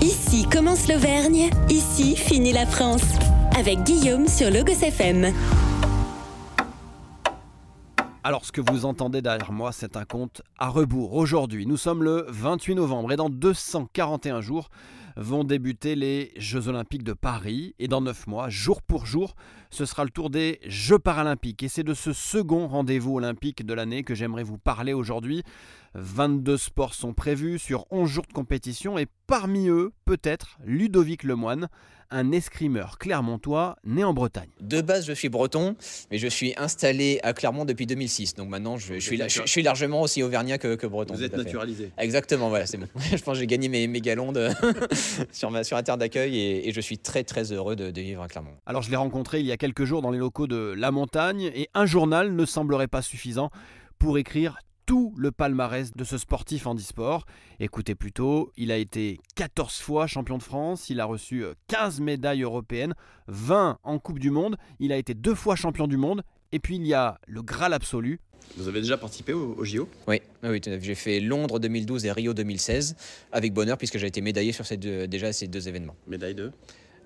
Ici commence l'Auvergne, ici finit la France. Avec Guillaume sur Logos FM. Alors ce que vous entendez derrière moi, c'est un compte à rebours. Aujourd'hui, nous sommes le 28 novembre et dans 241 jours vont débuter les Jeux Olympiques de Paris. Et dans 9 mois, jour pour jour, ce sera le tour des Jeux Paralympiques. Et c'est de ce second rendez-vous olympique de l'année que j'aimerais vous parler aujourd'hui. 22 sports sont prévus sur 11 jours de compétition et parmi eux, peut-être Ludovic Lemoine, un escrimeur clermontois né en Bretagne. De base, je suis breton, mais je suis installé à Clermont depuis 2006. Donc maintenant, je suis largement aussi auvergnat que breton. Vous êtes naturalisé. Exactement, voilà, c'est bon. Je pense que j'ai gagné mes galons sur la terre d'accueil et je suis très très heureux de vivre à Clermont. Alors je l'ai rencontré il y a quelques jours dans les locaux de La Montagne et un journal ne semblerait pas suffisant pour écrire tout le palmarès de ce sportif handisport. Écoutez plutôt, il a été 14 fois champion de France, il a reçu 15 médailles européennes, 20 en Coupe du Monde, il a été 2 fois champion du monde, et puis il y a le Graal absolu. Vous avez déjà participé au JO ? Oui, j'ai fait Londres 2012 et Rio 2016, avec bonheur puisque j'ai été médaillé sur ces deux événements. Médaille de ?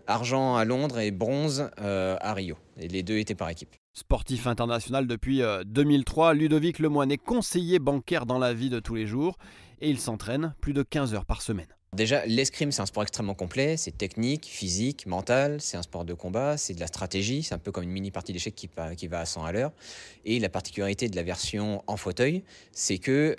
Argent à Londres et bronze à Rio. Et les deux étaient par équipe. Sportif international depuis 2003, Ludovic Lemoine est conseiller bancaire dans la vie de tous les jours et il s'entraîne plus de 15 heures par semaine. Déjà, l'escrime, c'est un sport extrêmement complet. C'est technique, physique, mental. C'est un sport de combat. C'est de la stratégie. C'est un peu comme une mini partie d'échecs qui va à 100 à l'heure. Et la particularité de la version en fauteuil, c'est que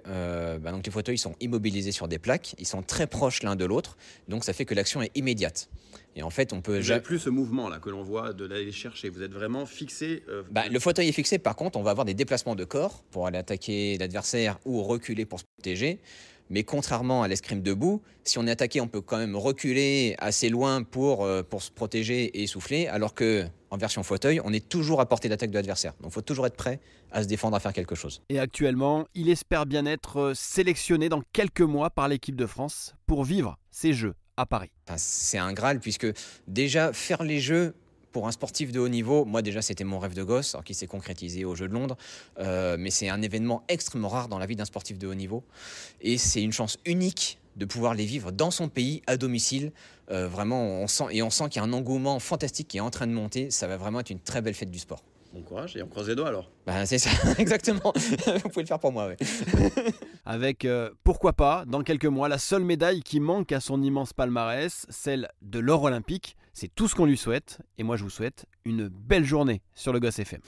donc les fauteuils sont immobilisés sur des plaques. Ils sont très proches l'un de l'autre. Donc, ça fait que l'action est immédiate. Et en fait, on peut... Vous n'avez plus ce mouvement là que l'on voit de l'aller chercher. Vous êtes vraiment fixé. Le fauteuil est fixé. Par contre, on va avoir des déplacements de corps pour aller attaquer l'adversaire ou reculer pour se protéger. Mais contrairement à l'escrime debout, si on est attaqué, on peut quand même reculer assez loin pour se protéger et souffler, alors qu'en version fauteuil, on est toujours à portée d'attaque de l'adversaire. Donc il faut toujours être prêt à se défendre, à faire quelque chose. Et actuellement, il espère bien être sélectionné dans quelques mois par l'équipe de France pour vivre ces Jeux à Paris. Enfin, c'est un Graal, puisque déjà faire les Jeux... Pour un sportif de haut niveau, moi déjà c'était mon rêve de gosse, alors qui s'est concrétisé aux Jeux de Londres, mais c'est un événement extrêmement rare dans la vie d'un sportif de haut niveau, et c'est une chance unique de pouvoir les vivre dans son pays, à domicile. Vraiment, on sent qu'il y a un engouement fantastique qui est en train de monter. Ça va vraiment être une très belle fête du sport. Bon courage et on croise les doigts alors. C'est ça, exactement. Vous pouvez le faire pour moi, oui. Avec, pourquoi pas, dans quelques mois, la seule médaille qui manque à son immense palmarès, celle de l'or olympique. C'est tout ce qu'on lui souhaite. Et moi, je vous souhaite une belle journée sur Logos FM.